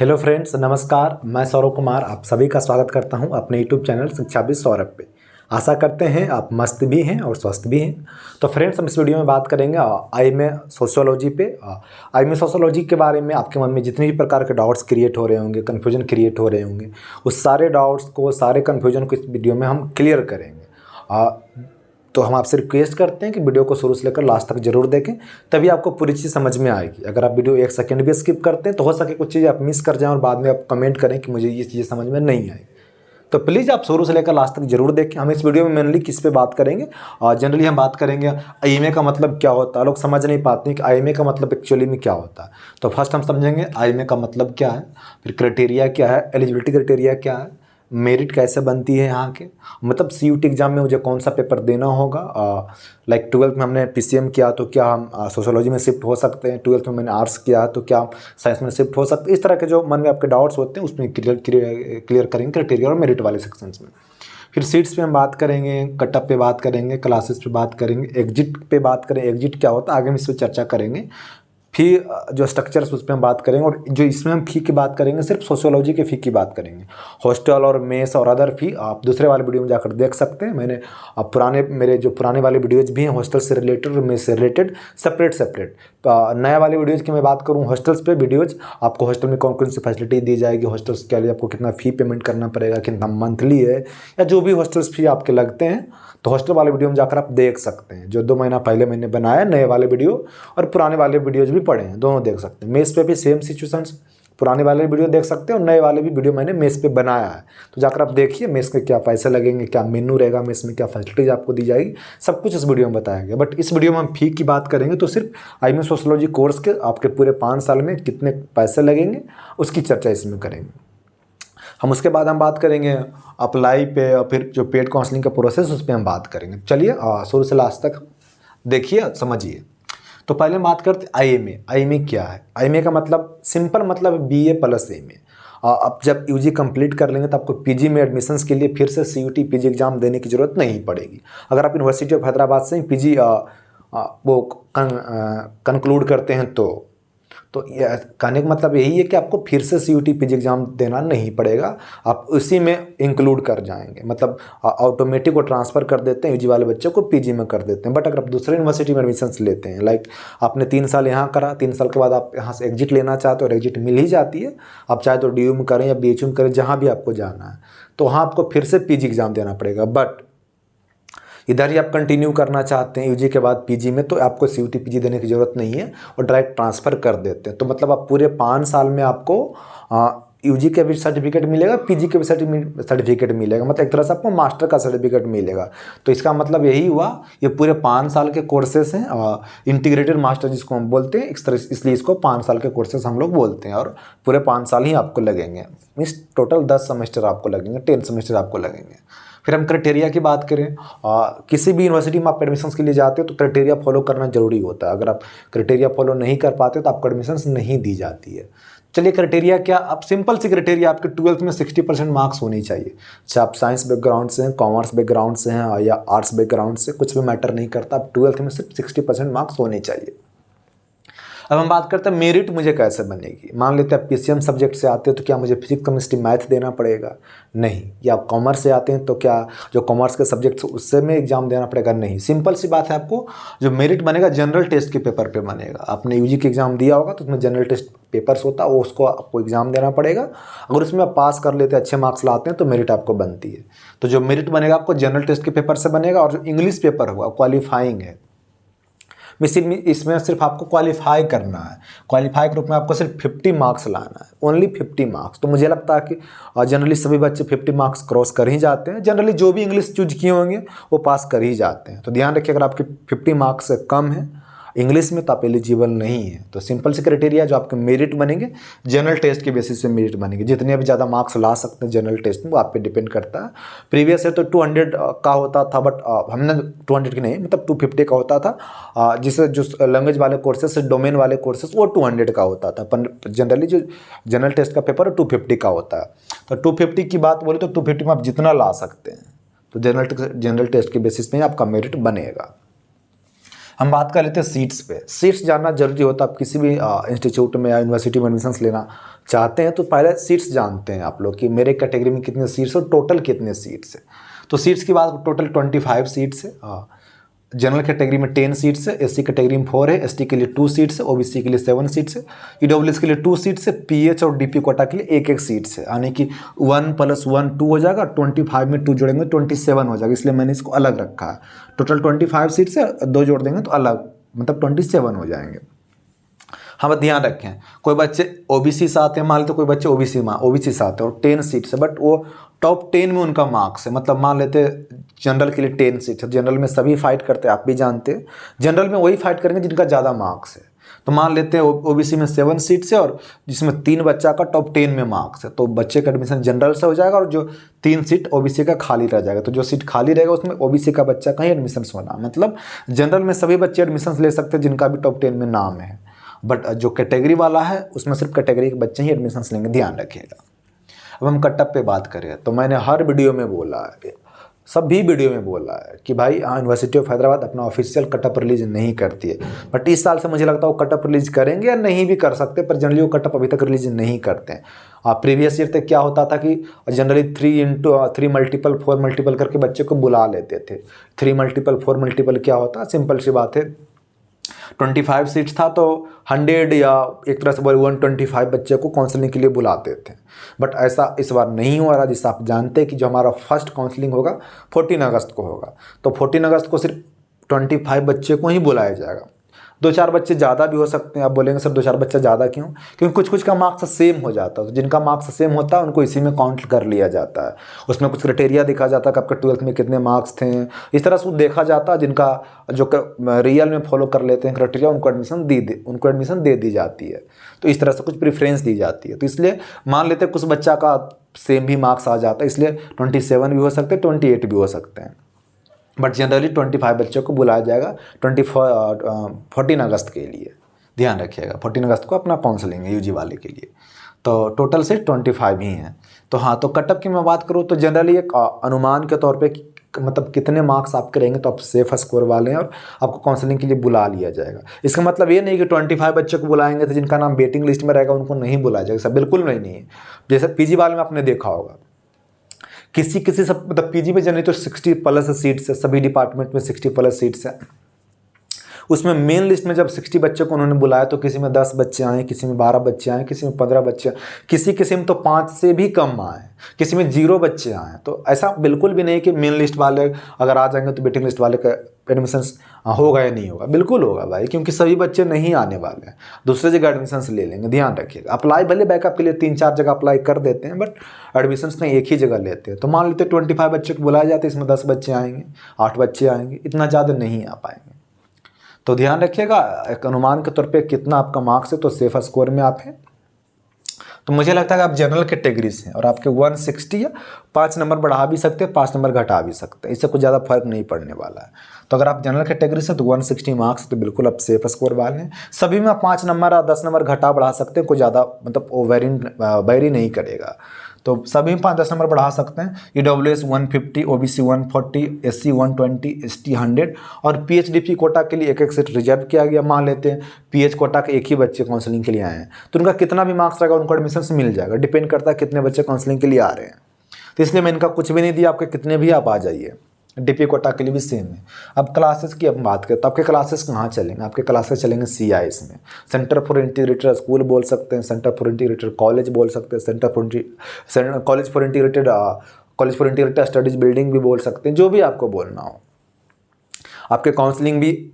Hello friends, नमस्कार। मैं सौरभ कुमार आप सभी का स्वागत करता हूं अपने यूट्यूब चैनल शिक्षा विद सौरभ पे। आशा करते हैं आप मस्त भी हैं और स्वस्थ भी हैं। तो फ्रेंड्स, हम इस वीडियो में बात करेंगे आईएमए सोशियोलॉजी पे। आईएमए सोशियोलॉजी के बारे में आपके मन में जितने भी प्रकार के डाउट्स क्रिएट हो रहे होंगे, कन्फ्यूजन क्रिएट हो रहे होंगे, उस सारे डाउट्स को, सारे कन्फ्यूजन को इस वीडियो में हम क्लियर करेंगे। तो हम आपसे रिक्वेस्ट करते हैं कि वीडियो को शुरू से लेकर लास्ट तक जरूर देखें, तभी आपको पूरी चीज़ समझ में आएगी। अगर आप वीडियो एक सेकंड भी स्किप करते हैं तो हो सके कुछ चीज़ें आप मिस कर जाएं और बाद में आप कमेंट करें कि मुझे ये चीज़ें समझ में नहीं आई। तो प्लीज़ आप शुरू से लेकर लास्ट तक जरूर देखें। हम इस वीडियो में मेनली किस पे बात करेंगे, और जनरली हम बात करेंगे आईएमए का मतलब क्या होता है। लोग समझ नहीं पाते हैं कि आईएमए का मतलब एक्चुअली में क्या होता है। तो फर्स्ट हम समझेंगे आईएमए का मतलब क्या है, फिर क्राइटेरिया क्या है, एलिजिबिलिटी क्राइटेरिया क्या है, मेरिट कैसे बनती है यहाँ के, मतलब सीयूटी एग्जाम में मुझे कौन सा पेपर देना होगा। लाइक ट्वेल्थ में हमने पीसीएम किया तो क्या हम सोशोलॉजी में शिफ्ट हो सकते हैं, ट्वेल्थ में मैंने आर्ट्स किया तो क्या हम साइंस में शिफ्ट हो सकते हैं। इस तरह के जो मन में आपके डाउट्स होते हैं उसमें क्लियर करेंगे क्राइटेरिया और मेरिट वाले सेक्शंस में। फिर सीट्स पे हम बात करेंगे, कटअप पे बात करेंगे, क्लासेस पे बात करेंगे, एग्जिट पे बात करें, एग्जिट क्या होता है आगे हम इस पर चर्चा करेंगे। फिर जो स्ट्रक्चर्स उस पर हम बात करेंगे, और जो इसमें हम फ़ी की बात करेंगे सिर्फ सोशियोलॉजी के फ़ी की बात करेंगे। हॉस्टल और मेस और अदर फ़ी आप दूसरे वाले वीडियो में जाकर देख सकते हैं। मैंने मेरे जो पुराने वाले वीडियोज़ भी हैं हॉस्टल से रिलेटेड और मेस से रिलेटेड सेपरेट। नया वाले वीडियोज़ की मैं बात करूँ, हॉस्टल्स पे वीडियोज़, आपको हॉस्टल में कौन कौन सी फैसिलिटी दी जाएगी, हॉस्टल्स के लिए आपको कितना फ़ी पेमेंट करना पड़ेगा, कितना मंथली है, या जो भी हॉस्टल्स फ़ी आपके लगते हैं, तो हॉस्टल वाले वीडियो में जाकर आप देख सकते हैं। जो 2 महीना पहले मैंने बनाया नए वाले वीडियो, और पुराने वाले वीडियोज़ भी पड़े हैं, दोनों देख सकते हैं। मेस पे भी सेम सिचुएशंस, पुराने वाले वीडियो देख सकते हैं और नए वाले भी वीडियो मैंने मेस पे बनाया है। तो जाकर आप देखिए मेस में क्या पैसे लगेंगे, क्या मेन्यू रहेगा, मेस में क्या फैसिलिटीज आपको दी जाएगी, सब कुछ इस वीडियो में बताया गया। बट इस वीडियो में हम फ़ी की बात करेंगे तो सिर्फ आईएमए सोशियोलॉजी कोर्स के आपके पूरे 5 साल में कितने पैसे लगेंगे उसकी चर्चा इसमें करेंगे हम। उसके बाद हम बात करेंगे अप्लाई पे, और फिर जो पेड काउंसलिंग का प्रोसेस उस पर हम बात करेंगे। चलिए शुरू से लास्ट तक देखिए, समझिए। तो पहले हम बात करते हैं आईएमए। आईएमए क्या है? आईएमए का मतलब सिंपल मतलब बीए प्लस एमए। अब जब यूजी कंप्लीट कर लेंगे तो आपको पीजी में एडमिशन्स के लिए फिर से सीयूटी पीजी एग्जाम देने की ज़रूरत नहीं पड़ेगी। अगर आप यूनिवर्सिटी ऑफ हैदराबाद से पीजी वो कंक्लूड करते हैं तो कहने का मतलब यही है कि आपको फिर से सीयूटी पीजी एग्जाम देना नहीं पड़ेगा, आप उसी में इंक्लूड कर जाएंगे। मतलब ऑटोमेटिक को ट्रांसफ़र कर देते हैं, यूजी वाले बच्चों को पीजी में कर देते हैं। बट अगर आप दूसरे यूनिवर्सिटी में एडमिशन्स लेते हैं, लाइक आपने 3 साल यहाँ करा, 3 साल के बाद आप यहाँ से एग्जिट लेना चाहते हो और एग्जिट मिल ही जाती है, आप चाहे तो डीयू में करें या बीएचयू में करें, जहाँ भी आपको जाना है, तो वहाँ आपको फिर से पीजी एग्जाम देना पड़ेगा। बट इधर ही आप कंटिन्यू करना चाहते हैं यूजी के बाद पीजी में, तो आपको सीयूटी पीजी देने की ज़रूरत नहीं है और डायरेक्ट ट्रांसफ़र कर देते हैं। तो मतलब आप पूरे 5 साल में आपको यूजी का भी सर्टिफिकेट मिलेगा, पीजी का भी सर्टिफिकेट मिलेगा। मतलब एक तरह से आपको मास्टर का सर्टिफिकेट मिलेगा। तो इसका मतलब यही हुआ, ये पूरे 5 साल के कोर्सेस हैं, इंटीग्रेटेड मास्टर जिसको हम बोलते हैं, इसलिए इसको 5 साल के कोर्सेस हम लोग बोलते हैं। और पूरे 5 साल ही आपको लगेंगे, मीन्स टोटल 10 सेमेस्टर आपको लगेंगे, 10 सेमेस्टर आपको लगेंगे। फिर हम क्राइटेरिया की बात करें, किसी भी यूनिवर्सिटी में आप एडमिशन्स के लिए जाते हो तो क्राइटेरिया फॉलो करना जरूरी होता है। अगर आप क्राइटेरिया फॉलो नहीं कर पाते तो आपको एडमिशन्स नहीं दी जाती है। चलिए क्राइटेरिया क्या, अब सिंपल सी क्राइटेरिया, आपके 12th में 60% मार्क्स होनी चाहिए। चाहे आप साइंस बैकग्राउंड से हैं, कॉमर्स बैकग्राउंड से हैं या आर्ट्स बैकग्राउंड से, कुछ भी मैटर नहीं करता, आप 12th में सिर्फ 60% मार्क्स होने चाहिए। अब हम बात करते हैं मेरिट मुझे कैसे बनेगी। मान लेते हैं पीसीएम सब्जेक्ट से आते हैं तो क्या मुझे फिजिक्स केमिस्ट्री मैथ देना पड़ेगा? नहीं। या आप कॉमर्स से आते हैं तो क्या जो कॉमर्स के सब्जेक्ट्स उससे में एग्जाम देना पड़ेगा? नहीं। सिंपल सी बात है, आपको जो मेरिट बनेगा जनरल टेस्ट के पेपर पे बनेगा। आपने यूजी के एग्जाम दिया होगा तो उसमें जनरल टेस्ट पेपर्स होता है, वो उसको आपको एग्जाम देना पड़ेगा। अगर उसमें आप पास कर लेते हैं, अच्छे मार्क्स लाते हैं, तो मेरिट आपको बनती है। तो जो मेरिट बनेगा आपको जनरल टेस्ट के पेपर से बनेगा। और जो इंग्लिश पेपर होगा क्वालिफाइंग है, इसमें सिर्फ आपको क्वालिफाई करना है। क्वालिफाई के रूप में आपको सिर्फ 50 मार्क्स लाना है, ओनली 50 मार्क्स। तो मुझे लगता है कि जनरली सभी बच्चे 50 मार्क्स क्रॉस कर ही जाते हैं। जनरली जो भी इंग्लिश चूज किए होंगे वो पास कर ही जाते हैं। तो ध्यान रखिए, अगर आपके 50 मार्क्स से कम है इंग्लिश में तो आप एलिजिबल नहीं है। तो सिंपल से क्राइटेरिया जो आपके मेरिट बनेंगे जनरल टेस्ट के बेसिस पे मेरिट बनेंगे। जितने भी ज़्यादा मार्क्स ला सकते हैं जनरल टेस्ट में वो आप पे डिपेंड करता है। प्रीवियस ईयर तो 200 का होता था, बट हमने 200 की नहीं, मतलब 250 का होता था। जिससे जो लैंग्वेज वाले कोर्सेस, डोमेन वाले कोर्सेस, वो 200 का होता था। पर जनरली जो जनरल टेस्ट का पेपर 250 का होता है। तो 250 की बात बोले तो 250 में आप जितना ला सकते हैं, तो जनरल टेस्ट के बेसिस में आपका मेरिट बनेगा। हम बात कर लेते हैं सीट्स पे। सीट्स जानना जरूरी होता है। आप किसी भी इंस्टीट्यूट में या यूनिवर्सिटी में एडमिशन लेना चाहते हैं तो पहले सीट्स जानते हैं आप लोग कि मेरे कैटेगरी में कितने सीट्स और टोटल कितने सीट्स है। तो सीट्स की बात, टोटल 25 सीट्स है। जनरल कैटेगरी में 10 सीट्स है, एससी कैटेगरी में 4 है, एसटी के लिए 2 सीट्स है, ओबीसी के लिए 7 सीट्स है, ईडब्ल्यूएस के लिए 2 सीट्स है, पीएच और डीपी कोटा के लिए 1-1 सीट्स है। यानी कि 1 + 1 2 हो जाएगा, 25 में 2 जोड़ेंगे 27 हो जाएगा, इसलिए मैंने इसको अलग रखा है। टोटल 25 सीट्स है, 2 जोड़ देंगे तो अलग, मतलब 27 हो जाएंगे। हम ध्यान रखें, कोई बच्चे ओबीसी से आते हैं, मान लेते कोई बच्चे ओबीसी से आते हैं और 10 सीट्स है, बट वो टॉप 10 में उनका मार्क्स है। मतलब मान लेते जनरल के लिए 10 सीट्स है, जनरल में सभी फाइट करते हैं, आप भी जानते हैं, जनरल में वही फाइट करेंगे जिनका ज़्यादा मार्क्स है। तो मान लेते हैं ओबीसी में 7 सीट्स है और जिसमें 3 बच्चा का टॉप 10 में मार्क्स है, तो बच्चे का एडमिशन जनरल से हो जाएगा और जो 3 सीट ओबीसी का खाली रह जाएगा। तो जो सीट खाली रहेगा उसमें ओबीसी का बच्चा का ही एडमिशन होना, मतलब जनरल में सभी बच्चे एडमिशन ले सकते हैं जिनका भी टॉप 10 में नाम है, बट जो कैटेगरी वाला है उसमें सिर्फ कैटेगरी के बच्चे ही एडमिशन लेंगे, ध्यान रखिएगा। अब हम कटअप पे बात करें तो मैंने हर वीडियो में बोला है, सभी वीडियो में बोला है कि भाई यूनिवर्सिटी ऑफ हैदराबाद अपना ऑफिशियल कटअप रिलीज नहीं करती है, बट इस साल से मुझे लगता है वो कटअप रिलीज करेंगे या नहीं भी कर सकते, पर जनरली वो कटअप अभी तक रिलीज नहीं करते हैं। प्रीवियस ईयर तक क्या होता था कि जनरली 3 मल्टीपल 4 मल्टीपल करके बच्चे को बुला लेते थे। 3 मल्टीपल 4 मल्टीपल क्या होता है, सिंपल सी बात है, 25 सीट्स था तो 100 या एक तरह से बोले 125 बच्चे को काउंसलिंग के लिए बुलाते थे। बट ऐसा इस बार नहीं हो रहा, जिससे आप जानते हैं कि जो हमारा फर्स्ट काउंसलिंग होगा 14 अगस्त को होगा, तो 14 अगस्त को सिर्फ 25 बच्चे को ही बुलाया जाएगा। 2-4 बच्चे ज़्यादा भी हो सकते हैं। आप बोलेंगे सर 2-4 बच्चे ज़्यादा क्यों? क्योंकि कुछ कुछ का मार्क्स सेम हो जाता है, तो जिनका मार्क्स सेम होता है उनको इसी में काउंट कर लिया जाता है। उसमें कुछ क्राइटेरिया देखा जाता है कि आपके 12th में कितने मार्क्स थे, इस तरह से देखा जाता है। जिनका जो रियल में फॉलो कर लेते हैं क्राइटेरिया, उनको एडमिशन दे दी जाती है। तो इस तरह से कुछ प्रेफरेंस दी जाती है। तो इसलिए मान लेते हैं कुछ बच्चा का सेम भी मार्क्स आ जाता है, इसलिए 27 भी हो सकते हैं, 28 भी हो सकते हैं, बट जनरली 25 बच्चों को बुलाया जाएगा 14 अगस्त के लिए। ध्यान रखिएगा, 14 अगस्त को अपना काउंसलिंग है यूजी वाले के लिए। तो टोटल से 25 ही हैं। तो हाँ, तो कटअप की मैं बात करूँ तो जनरली एक अनुमान के तौर पे मतलब कितने मार्क्स आपके रहेंगे तो आप सेफ स्कोर वाले हैं और आपको काउंसलिंग के लिए बुला लिया जाएगा। इसका मतलब ये नहीं कि 25 बच्चों को बुलाएंगे तो जिनका नाम वेटिंग लिस्ट में रहेगा उनको नहीं बुलाया जाएगा, सब बिल्कुल नहीं है। जैसे पीजी वाले में आपने देखा होगा, किसी सब मतलब पीजी में जनरली तो 60+ सीट्स है, सभी डिपार्टमेंट में 60+ सीट्स है। उसमें मेन लिस्ट में जब 60 बच्चों को उन्होंने बुलाया तो किसी में 10 बच्चे आए, किसी में 12 बच्चे आए, किसी में 15 बच्चे आए, किसी में तो 5 से भी कम आए, किसी में 0 बच्चे आए। तो ऐसा बिल्कुल भी नहीं कि मेन लिस्ट वाले अगर आ जाएंगे तो वेटिंग लिस्ट वाले का एडमिशन होगा या नहीं होगा, बिल्कुल होगा भाई, क्योंकि सभी बच्चे नहीं आने वाले हैं, दूसरे जगह एडमिशन ले लेंगे। ध्यान रखिएगा, अप्लाई भले बैकअप के लिए 3-4 जगह अप्लाई कर देते हैं, बट एडमिशन कहीं एक ही जगह लेते हैं। तो मान लेते 25 बच्चे को बुलाए जाते हैं, इसमें 10 बच्चे आएंगे, 8 बच्चे आएंगे, इतना ज़्यादा नहीं आ पाएंगे। तो ध्यान रखिएगा, एक अनुमान के तौर पे कितना आपका मार्क्स है तो सेफ स्कोर में आप हैं। तो मुझे लगता है कि आप जनरल कैटेगरी से हैं और आपके 160 या 5 नंबर बढ़ा भी सकते हैं, 5 नंबर घटा भी सकते हैं, इससे कुछ ज़्यादा फर्क नहीं पड़ने वाला है। तो अगर आप जनरल कैटेगरी से तो 160 मार्क्स तो बिल्कुल आप सेफ स्कोर वाले हैं। सभी में आप 5 नंबर या 10 नंबर घटा बढ़ा सकते हैं, कोई ज़्यादा मतलब वो वेरी नहीं करेगा। तो सभी में 5-10 नंबर बढ़ा सकते हैं। ईडब्ल्यूएस 150, ओबीसी 140, एससी 120, एसटी 100 और पीएचडीपी कोटा के लिए 1-1 सीट रिजर्व किया गया। मान लेते हैं पीएच कोटा के एक ही बच्चे काउंसलिंग के लिए आए हैं तो उनका कितना भी मार्क्स रहेगा उनको एडमिशन से मिल जाएगा, डिपेंड करता है कितने बच्चे काउंसलिंग के लिए आ रहे हैं। तो इसलिए मैं इनका कुछ भी नहीं दिया, आपके कितने भी आप आ जाइए। डीपी कोटा के लिए भी सेम है। अब क्लासेस की हम बात करें तो आपके क्लासेस कहाँ चलेंगे? आपके क्लासेस चलेंगे CIS में, सेंटर फॉर इंटीग्रेटेड स्कूल बोल सकते हैं, सेंटर फॉर इंटीग्रेटेड कॉलेज बोल सकते हैं, college for integrated studies building भी बोल सकते हैं, जो भी आपको बोलना हो। आपके काउंसलिंग भी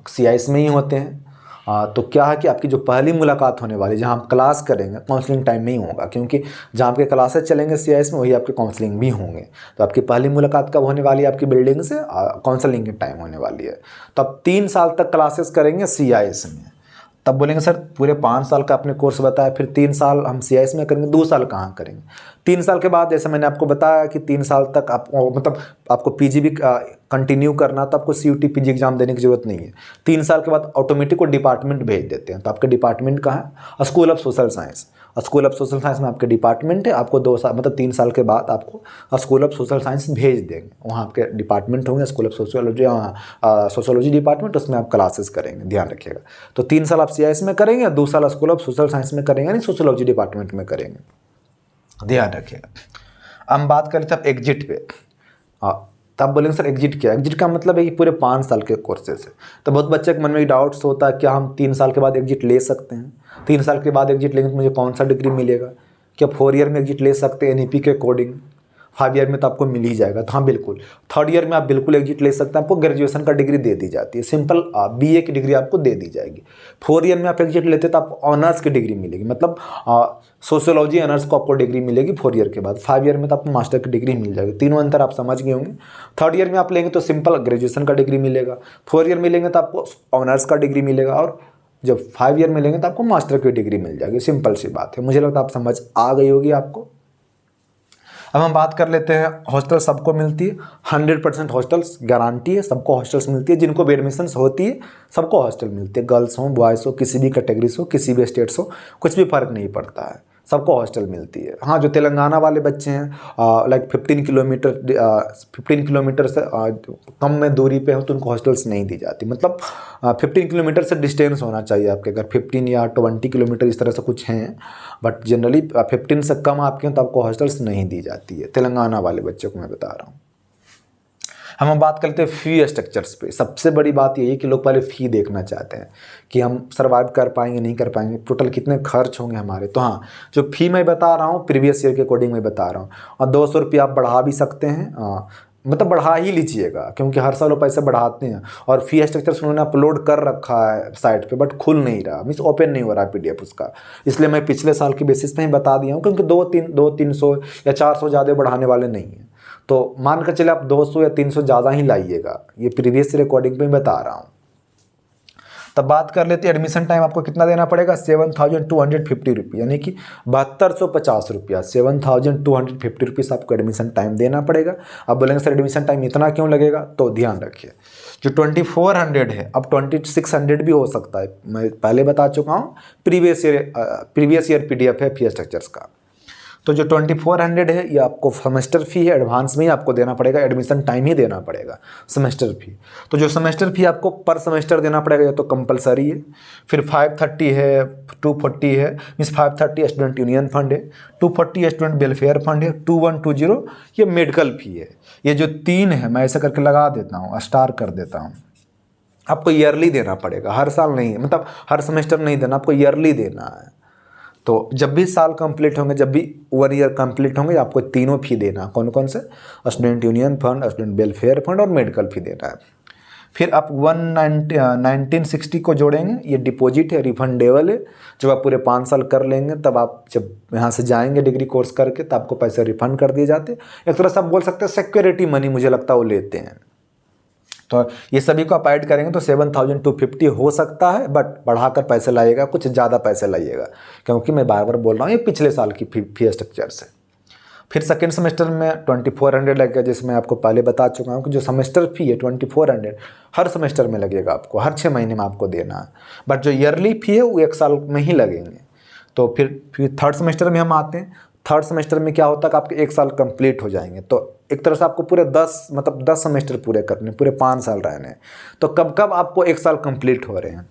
CIS में ही होते हैं। तो क्या है कि आपकी जो पहली मुलाकात होने वाली, जहां आप क्लास करेंगे, काउंसलिंग टाइम में ही होगा, क्योंकि जहां आपके क्लासेस चलेंगे CIS में वही आपके काउंसलिंग भी होंगे। तो आपकी पहली मुलाकात कब होने वाली है? आपकी बिल्डिंग से काउंसलिंग के टाइम होने वाली है। तो आप 3 साल तक क्लासेस करेंगे CIS में। तब बोलेंगे सर पूरे 5 साल का आपने कोर्स बताया, फिर 3 साल हम CIS में करेंगे, 2 साल कहाँ करेंगे? 3 साल के बाद जैसे मैंने आपको बताया कि 3 साल तक आपको मतलब आपको PG भी कंटिन्यू करना, तो आपको CUT PG एग्जाम देने की जरूरत नहीं है। 3 साल के बाद ऑटोमेटिक वो डिपार्टमेंट भेज देते हैं। तो आपका डिपार्टमेंट कहाँ है? School of social science. School of social science में आपके डिपार्टमेंट है, आपको 2 साल मतलब 3 साल के बाद आपको स्कूल ऑफ सोशल साइंस भेज देंगे। वहाँ आपके डिपार्टमेंट होंगे, school of sociology, sociology department, उसमें आप क्लासेस करेंगे, ध्यान रखिएगा। तो 3 साल आप CIS में करेंगे, 2 साल स्कूल ऑफ सोशल साइंस में करेंगे, यानी सोशियोलॉजी डिपार्टमेंट में करेंगे, ध्यान रखिएगा। हम बात करें तब एग्जिट पे। तब बोलेंगे सर एग्जिट क्या है? एग्जिट का मतलब है कि पूरे 5 साल के कोर्सेज है। तो बहुत बच्चे के मन में डाउट्स होता है, क्या हम 3 साल के बाद एग्जिट ले सकते हैं? 3 साल के बाद एग्जिट लेंगे तो मुझे कौन सा डिग्री मिलेगा? क्या 4 ईयर में एग्जिट ले सकते हैं NEP के अकॉर्डिंग? 5 ईयर में तो आपको मिल ही जाएगा। तो हाँ बिल्कुल, 3rd ईयर में आप बिल्कुल एग्जिट ले सकते हैं, आपको ग्रेजुएशन का डिग्री दे दी जाती है, सिंपल BA की डिग्री आपको दे दी जाएगी। 4 ईयर में आप एग्जिट लेते तो आपको ऑनर्स की डिग्री मिलेगी, मतलब सोशियोलॉजी ऑनर्स को आपको डिग्री मिलेगी 4 ईयर के बाद। 5 ईयर में तो आपको मास्टर की डिग्री मिल जाएगी। तीनों अंतर आप समझ गए होंगे। 3rd ईयर में आप लेंगे तो सिंपल ग्रेजुएशन का डिग्री मिलेगा, 4 ईयर में लेंगे तो आपको ऑनर्स का डिग्री मिलेगा, और जब 5 ईयर में लेंगे तो आपको मास्टर की डिग्री मिल जाएगी। सिंपल सी बात है, मुझे लगता है आप समझ आ गई होगी आपको। अब हम बात कर लेते हैं, हॉस्टल सबको मिलती है, 100% हॉस्टल्स गारंटी है, सबको हॉस्टल्स मिलती है। जिनको भी एडमिशन्स होती है सबको हॉस्टल मिलती है, गर्ल्स हो बॉयज़ हो, किसी भी कैटेगरीज हो, किसी भी स्टेट्स हो, कुछ भी फ़र्क नहीं पड़ता है, सबको हॉस्टल मिलती है। हाँ, जो तेलंगाना वाले बच्चे हैं लाइक 15 किलोमीटर से कम में दूरी पे हो तो उनको हॉस्टल्स नहीं दी जाती, मतलब 15 किलोमीटर से डिस्टेंस होना चाहिए आपके, अगर 15 या 20 किलोमीटर इस तरह से कुछ हैं, बट जनरली 15 से कम आपके हैं तो आपको हॉस्टल्स नहीं दी जाती है। तेलंगाना वाले बच्चों को मैं बता रहा हूँ। हम बात करते हैं फ़ी स्ट्रक्चर्स पे। सबसे बड़ी बात यही है कि लोग पहले फ़ी देखना चाहते हैं कि हम सर्वाइव कर पाएंगे नहीं कर पाएंगे, टोटल कितने खर्च होंगे हमारे। तो हाँ, जो फ़ी मैं बता रहा हूँ प्रीवियस ईयर के अकॉर्डिंग मैं बता रहा हूँ, और 200 रुपये आप बढ़ा भी सकते हैं, मतलब बढ़ा ही लीजिएगा, क्योंकि हर साल वो पैसे बढ़ाते हैं। और फ़ी स्ट्रक्चर्स उन्होंने अपलोड कर रखा है साइट पे, बट खुल नहीं रहा, मीन्स ओपन नहीं हो रहा है PDF उसका, इसलिए मैं पिछले साल की बेसिस पे ही बता दिया हूँ, क्योंकि 200-300 या 400 ज़्यादा बढ़ाने वाले नहीं हैं। तो मान कर चले आप 200 या 300 ज़्यादा ही लाइएगा, ये प्रीवियस रिकॉर्डिंग पे बता रहा हूँ। तब बात कर लेते हैं एडमिशन टाइम आपको कितना देना पड़ेगा, 7250 रुपये, यानी कि 7250 रुपया, 7250 रुपीज़ आपको एडमिशन टाइम देना पड़ेगा। अब बोलेंगे सर एडमिशन टाइम इतना क्यों लगेगा, तो ध्यान रखिए, जो 2400 है अब 2600 भी हो सकता है, मैं पहले बता चुका हूँ। प्रीवियस ईयर PDF है फी स्ट्रक्चर्स का। तो जो 2400 है ये आपको सेमेस्टर फ़ी है, एडवांस में ही आपको देना पड़ेगा, एडमिशन टाइम ही देना पड़ेगा सेमेस्टर फ़ी। तो जो सेमेस्टर फ़ी आपको पर सेमेस्टर देना पड़ेगा, ये तो कंपलसरी है। फिर 530 है, 240 है, मीन्स 530 स्टूडेंट यूनियन फंड है, 240 स्टूडेंट वेलफेयर फंड है, 2120 ये मेडिकल फ़ी है। ये जो 3 है मैं ऐसा करके लगा देता हूँ, स्टार कर देता हूँ। आपको ईयरली देना पड़ेगा, हर साल नहीं, मतलब हर सेमेस्टर नहीं देना, आपको ईयरली देना है। तो जब भी साल कंप्लीट होंगे, जब भी 1 ईयर कंप्लीट होंगे, आपको तीनों फ़ी देना। कौन कौन से, student union fund, student welfare fund और मेडिकल फ़ी देना है। फिर आप 1960 को जोड़ेंगे, ये डिपॉजिट है, रिफंडेबल है। जब आप पूरे 5 साल कर लेंगे तब आप जब यहाँ से जाएंगे डिग्री कोर्स करके तब आपको पैसे रिफंड कर दिए जाते हैं। एक तरह से आप बोल सकते हैं सिक्योरिटी मनी, मुझे लगता है वो लेते हैं। तो ये सभी को आप ऐड करेंगे तो 7250 हो सकता है, बट बढ़ाकर पैसे लाइएगा, कुछ ज़्यादा पैसे लाइएगा, क्योंकि मैं बार बार बोल रहा हूँ ये पिछले साल की फी स्ट्रक्चर से। फिर सेकेंड सेमेस्टर में 2400 लगेगा, जिसमें आपको पहले बता चुका हूँ कि जो सेमेस्टर फ़ी है 2400 हर सेमेस्टर में लगेगा, आपको हर 6 महीने में आपको देना है। बट जो ईयरली फ़ी है वो 1 साल में ही लगेंगे। तो फिर थर्ड सेमेस्टर में हम आते हैं। थर्ड सेमेस्टर में क्या होता है कि आपके 1 साल कंप्लीट हो जाएंगे, तो एक तरह से आपको पूरे 10 सेमेस्टर पूरे करने, पूरे 5 साल रहने हैं। तो कब कब आपको 1 साल कंप्लीट हो रहे हैं,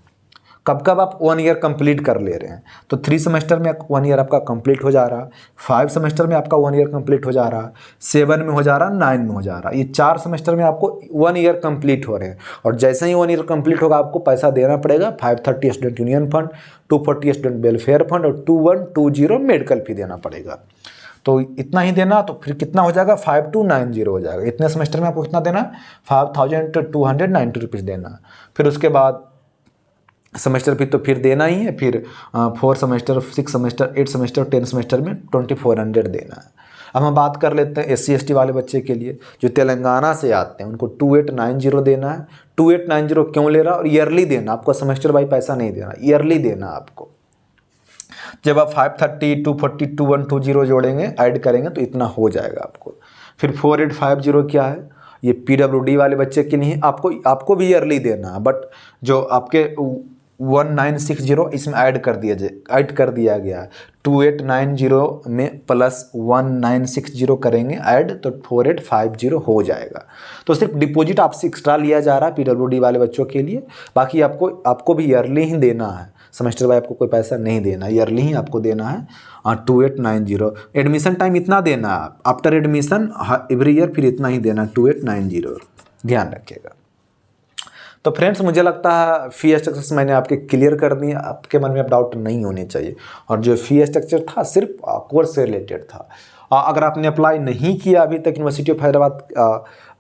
कब कब आप 1 ईयर कंप्लीट कर ले रहे हैं। तो 3 सेमेस्टर में 1 ईयर आपका कंप्लीट हो जा रहा है, 5 सेमेस्टर में आपका 1 ईयर कंप्लीट हो जा रहा है, 7 में हो जा रहा है, 9 में हो जा रहा है। ये 4 सेमेस्टर में आपको 1 ईयर कंप्लीट हो रहे हैं। और जैसे ही 1 ईयर कंप्लीट होगा आपको पैसा देना पड़ेगा। 530 student union fund, 240 student welfare fund और 2120 मेडिकल फी देना पड़ेगा। तो इतना ही देना, तो फिर कितना हो जाएगा, 5290 हो जाएगा। इतने सेमेस्टर में आपको कितना देना है, 5290 रुपीज़ देना। फिर उसके बाद सेमेस्टर फी तो फिर देना ही है। फिर 4 सेमेस्टर, 6 सेमेस्टर, 8 सेमेस्टर, 10 सेमेस्टर में 2400 देना है। अब हम बात कर लेते हैं SC ST वाले बच्चे के लिए जो तेलंगाना से आते हैं, उनको 2890 देना है। 2890 क्यों ले रहा है, और ईयरली देना, आपको सेमेस्टर बाई पैसा नहीं देना, ईयरली देना आपको। जब आप 530, 240, 2120 जोड़ेंगे, ऐड करेंगे तो इतना हो जाएगा आपको। फिर 4850 क्या है, ये PWD वाले बच्चे के लिए आपको भी ईयरली देना है। बट जो आपके 1960 इसमें ऐड कर दिया गया है। 2890 में प्लस 1960 करेंगे ऐड तो 4850 हो जाएगा। तो सिर्फ डिपॉजिट आपसे एक्स्ट्रा लिया जा रहा है पीडब्ल्यूडी वाले बच्चों के लिए। बाकी आपको भी ईयरली ही देना है, सेमेस्टर वाइज आपको कोई पैसा नहीं देना, ईयरली ही आपको देना है। 2890 एडमिशन टाइम इतना देना है, आफ्टर एडमिशन एवरी ईयर फिर इतना ही देना 2890, ध्यान रखिएगा। तो फ्रेंड्स मुझे लगता है फ़ी स्ट्रक्चर्स मैंने आपके क्लियर कर दिए, आपके मन में अब डाउट नहीं होने चाहिए। और जो फ़ी स्ट्रक्चर था सिर्फ कोर्स से रिलेटेड था। अगर आपने अप्लाई नहीं किया अभी तक यूनिवर्सिटी ऑफ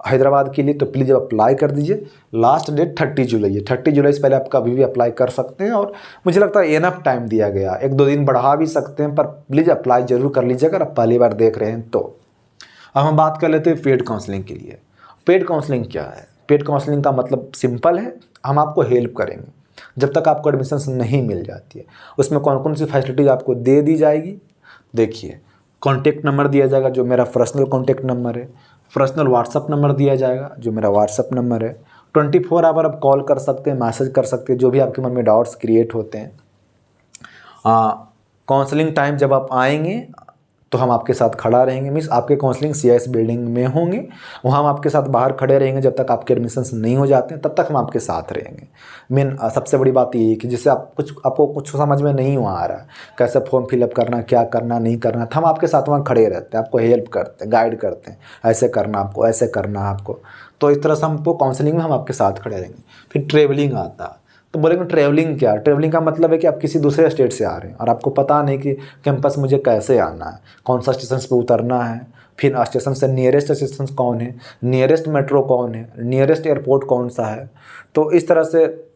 हैदराबाद के लिए तो प्लीज़ अप्लाई कर दीजिए। लास्ट डेट 30 जुलाई है, 30 जुलाई से पहले आप कभी भी अप्लाई कर सकते हैं। और मुझे लगता है एनफ टाइम दिया गया, 1-2 दिन बढ़ा भी सकते हैं, पर प्लीज़ अप्लाई ज़रूर कर लीजिए अगर आप पहली बार देख रहे हैं तो। अब हम बात कर लेते हैं पेड काउंसलिंग के लिए। पेड काउंसलिंग क्या है? पेड काउंसलिंग का मतलब सिंपल है, हम आपको हेल्प करेंगे जब तक आपको एडमिशन नहीं मिल जाती है। उसमें कौन कौन सी फैसिलिटीज़ आपको दे दी जाएगी, देखिए। कॉन्टैक्ट नंबर दिया जाएगा जो मेरा पर्सनल कॉन्टैक्ट नंबर है, पर्सनल व्हाट्सअप नंबर दिया जाएगा जो मेरा व्हाट्सअप नंबर है। 24 आवर आप कॉल कर सकते हैं, मैसेज कर सकते हैं, जो भी आपके मन में डाउट्स क्रिएट होते हैं। काउंसलिंग टाइम जब आप आएंगे तो हम आपके साथ खड़ा रहेंगे, मीन्स आपके काउंसलिंग CIS बिल्डिंग में होंगे, वहाँ हम आपके साथ बाहर खड़े रहेंगे जब तक आपके एडमिशन्स नहीं हो जाते हैं, तब तक हम आपके साथ रहेंगे। मेन सबसे बड़ी बात ये है कि जिससे आपको कुछ समझ में नहीं आ रहा है, कैसे फॉर्म फिलअप करना, क्या करना नहीं करना, तो हम आपके साथ वहाँ खड़े रहते हैं, आपको हेल्प करते हैं, गाइड करते हैं, ऐसे करना आपको, ऐसे करना आपको। तो इस तरह से हमको काउंसलिंग में हम आपके साथ खड़े रहेंगे। फिर ट्रेवलिंग आता है, तो बोलेंगे ट्रैवलिंग क्या? ट्रैवलिंग का मतलब है कि आप किसी दूसरे स्टेट से आ रहे हैं और आपको पता नहीं कि कैंपस मुझे कैसे आना है, कौन सा स्टेशन पे उतरना है, फिर स्टेशन से नियरेस्ट स्टेशन कौन है, नियरेस्ट मेट्रो कौन है, नियरेस्ट एयरपोर्ट कौन सा है। तो इस तरह से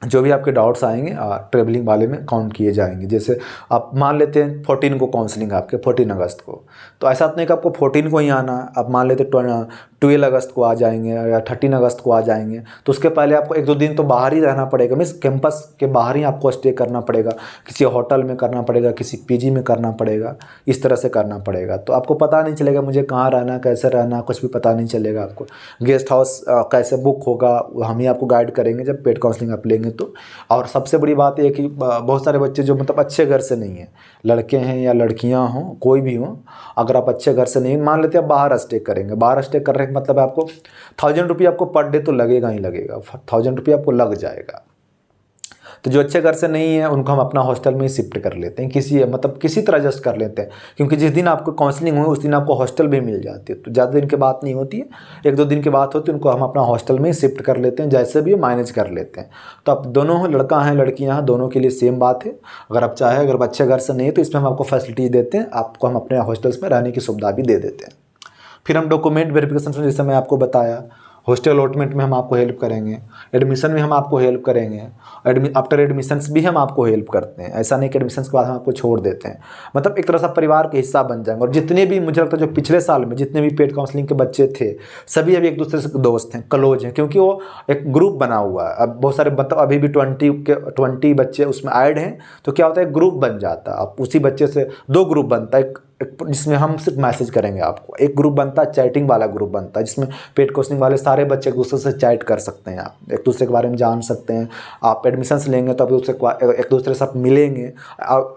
जो भी आपके डाउट्स आएंगे ट्रेवलिंग वाले में काउंट किए जाएंगे। जैसे आप मान लेते हैं 14 को काउंसलिंग आपके 14 अगस्त को, तो ऐसा नहीं कि आपको 14 को ही आना है। आप मान लेते 12 अगस्त को आ जाएंगे या 13 अगस्त को आ जाएंगे, तो उसके पहले आपको 1-2 दिन तो बाहर ही रहना पड़ेगा, मीन्स कैंपस के बाहर ही आपको स्टे करना पड़ेगा, किसी होटल में करना पड़ेगा, किसी PG में करना पड़ेगा, इस तरह से करना पड़ेगा। तो आपको पता नहीं चलेगा मुझे कहाँ रहना, कैसे रहना, कुछ भी पता नहीं चलेगा आपको। गेस्ट हाउस कैसे बुक होगा हम ही आपको गाइड करेंगे जब पेड काउंसलिंग आप लेंगे तो। और सबसे बड़ी बात यह कि बहुत सारे बच्चे जो मतलब अच्छे घर से नहीं हैं, लड़के हैं या लड़कियां हों, कोई भी हों, अगर आप अच्छे घर से नहीं, मान लेते हैं आप बाहर स्टे करेंगे, बाहर स्टे करने का मतलब आपको 1000 रुपये आपको पर डे तो लगेगा ही लगेगा, 1000 रुपये आपको लग जाएगा। तो जो अच्छे घर से नहीं है उनको हम अपना हॉस्टल में ही शिफ्ट कर लेते हैं, किसी तरह एडजस्ट कर लेते हैं, क्योंकि जिस दिन आपको काउंसलिंग हुई उस दिन आपको हॉस्टल भी मिल जाती है। तो ज़्यादा दिन की बात नहीं होती है, 1-2 दिन की बात होती है, उनको हम अपना हॉस्टल में ही शिफ्ट कर लेते हैं, जैसे भी मैनेज कर लेते हैं। तो आप दोनों लड़का हैं लड़कियाँ हैं, दोनों के लिए सेम बात है। अगर आप चाहें, अगर अच्छे घर से नहीं है तो इसमें हम आपको फैसिलिटीज़ देते हैं, आपको हम अपने हॉस्टल्स में रहने की सुविधा भी दे देते हैं। फिर हम डॉक्यूमेंट वेरिफिकेशन जैसे मैं आपको बताया, हॉस्टल अलॉटमेंट में हम आपको हेल्प करेंगे, एडमिशन में हम आपको हेल्प करेंगे, आफ्टर एडमिशन्स भी हम आपको हेल्प करते हैं। ऐसा नहीं कि एडमिशन्स के बाद हम आपको छोड़ देते हैं, मतलब एक तरह से परिवार के हिस्सा बन जाएंगे। और जितने भी मुझे लगता है जो पिछले साल में जितने भी पेड काउंसलिंग के बच्चे थे, सभी अभी एक दूसरे से दोस्त हैं, क्लोज हैं, क्योंकि वो एक ग्रुप बना हुआ है। अब बहुत सारे मतलब अभी भी 20 बच्चे उसमें ऐड हैं, तो क्या होता है ग्रुप बन जाता है। अब उसी बच्चे से 2 ग्रुप बनता है, जिसमें हम सिर्फ मैसेज करेंगे आपको, एक ग्रुप बनता है चैटिंग वाला ग्रुप बनता है, जिसमें पेड काउंसलिंग वाले सारे बच्चे एक दूसरे से चैट कर सकते हैं, आप एक दूसरे के बारे में जान सकते हैं। आप एडमिशन्स लेंगे तो आप एक दूसरे से आप मिलेंगे।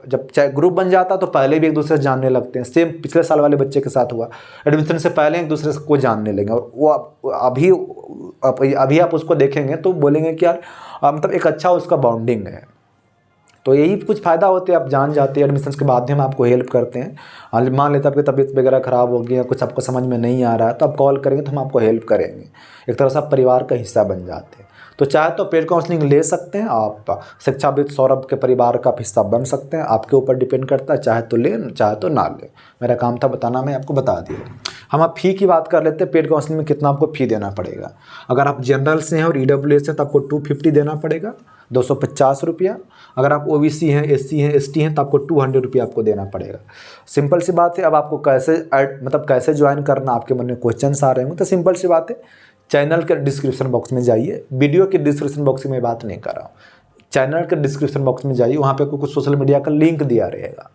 जब ग्रुप बन जाता है तो पहले भी एक दूसरे से जानने लगते हैं। सेम पिछले साल वाले बच्चे के साथ हुआ, एडमिशन से पहले एक दूसरे को जानने लगे, और वो अभी आप उसको देखेंगे तो बोलेंगे कि यार मतलब एक अच्छा उसका बॉन्डिंग है। तो यही कुछ फ़ायदा होते हैं, आप जान जाते हैं। एडमिशन्स के बाद हम आपको हेल्प करते हैं। मान लेते हैं आपकी तबीयत वगैरह ख़राब हो गई, कुछ आपको समझ में नहीं आ रहा है, तो आप कॉल करेंगे तो हम आपको हेल्प करेंगे। एक तरह से आप परिवार का हिस्सा बन जाते हैं। तो चाहे तो पेड काउंसलिंग ले सकते हैं आप, शिक्षाविद सौरभ के परिवार का हिस्सा बन सकते हैं, आपके ऊपर डिपेंड करता है, चाहे तो लें चाहे तो ना लें। मेरा काम था बताना, मैं आपको बता दिया। हम आप फ़ी की बात कर लेते हैं। पेड काउंसलिंग में कितना आपको फ़ी देना पड़ेगा। अगर आप जनरल से हैं और EWS हैं तो आपको 250 देना पड़ेगा, 250 रुपया। अगर आप OBC हैं, SC हैं, ST हैं तो आपको 200 रुपया आपको देना पड़ेगा। सिंपल सी बात है। अब आपको कैसे ज्वाइन करना, आपके मन में क्वेश्चन आ रहे होंगे, तो सिंपल सी बात है, चैनल के डिस्क्रिप्शन बॉक्स में जाइए। वीडियो के डिस्क्रिप्शन बॉक्स में बात नहीं कर रहा हूँ, चैनल के डिस्क्रिप्शन बॉक्स में जाइए, वहाँ पे आपको कुछ सोशल मीडिया का लिंक दिया रहेगा।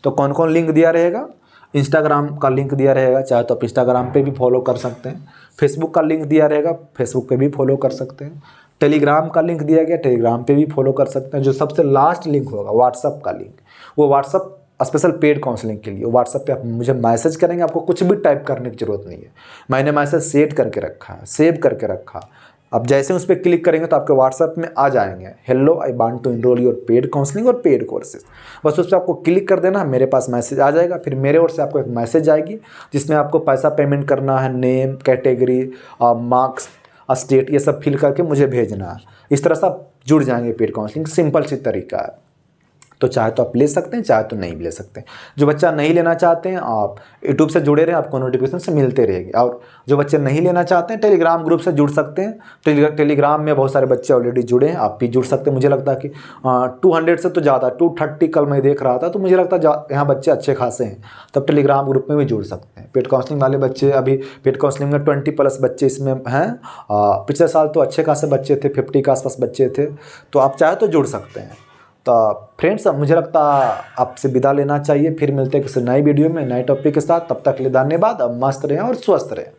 तो कौन कौन लिंक दिया रहेगा? इंस्टाग्राम का लिंक दिया रहेगा, चाहे तो आप इंस्टाग्राम पे भी फॉलो कर सकते हैं। फेसबुक का लिंक दिया रहेगा, फेसबुक पे भी फॉलो कर सकते हैं। टेलीग्राम का लिंक दिया गया, टेलीग्राम पे भी फॉलो कर सकते हैं। जो सबसे लास्ट लिंक होगा व्हाट्सअप का लिंक, वो व्हाट्सअप स्पेशल पेड काउंसलिंग के लिए, व्हाट्सअप पे आप मुझे मैसेज करेंगे, आपको कुछ भी टाइप करने की ज़रूरत नहीं है। मैंने मैसेज सेव करके रखा है, सेव करके रखा। अब जैसे उस पर क्लिक करेंगे तो आपके व्हाट्सअप में आ जाएंगे, hello I want to enrol your paid counselling और पेड कोर्सेज। बस उस पर आपको क्लिक कर देना, मेरे पास मैसेज आ जाएगा। फिर मेरे ओर से आपको एक मैसेज आएगी जिसमें आपको पैसा पेमेंट करना है, नेम, कैटेगरी, मार्क्स, स्टेट, ये सब फिल करके मुझे भेजना है। इस तरह से आप जुड़ जाएंगे पेड काउंसलिंग। सिंपल सी तरीका है। तो चाहे तो आप ले सकते हैं, चाहे तो नहीं ले सकते। जो बच्चा नहीं लेना चाहते हैं, आप यूट्यूब से जुड़े रहें, आपको नोटिफिकेशन से मिलते रहेगी। और जो बच्चे नहीं लेना चाहते हैं, टेलीग्राम ग्रुप से जुड़ सकते हैं। टेलीग्राम में बहुत सारे बच्चे ऑलरेडी जुड़े हैं, आप भी जुड़ सकते हैं। मुझे लगता है कि 200 से तो ज़्यादा, 230 कल मैं देख रहा था, तो मुझे लगता है यहाँ बच्चे अच्छे खासे हैं। तब टेलीग्राम ग्रुप में भी जुड़ सकते हैं। पेड काउंसलिंग वाले बच्चे, अभी पेड काउंसलिंग में 20+ बच्चे इसमें हैं। पिछले साल तो अच्छे खासे बच्चे थे, 50 के आसपास बच्चे थे। तो आप चाहे तो जुड़ सकते हैं। तो फ्रेंड्स, अब मुझे लगता है आपसे विदा लेना चाहिए। फिर मिलते हैं किसी नई वीडियो में, नए टॉपिक के साथ। तब तक के लिए धन्यवाद। अब मस्त रहें और स्वस्थ रहें।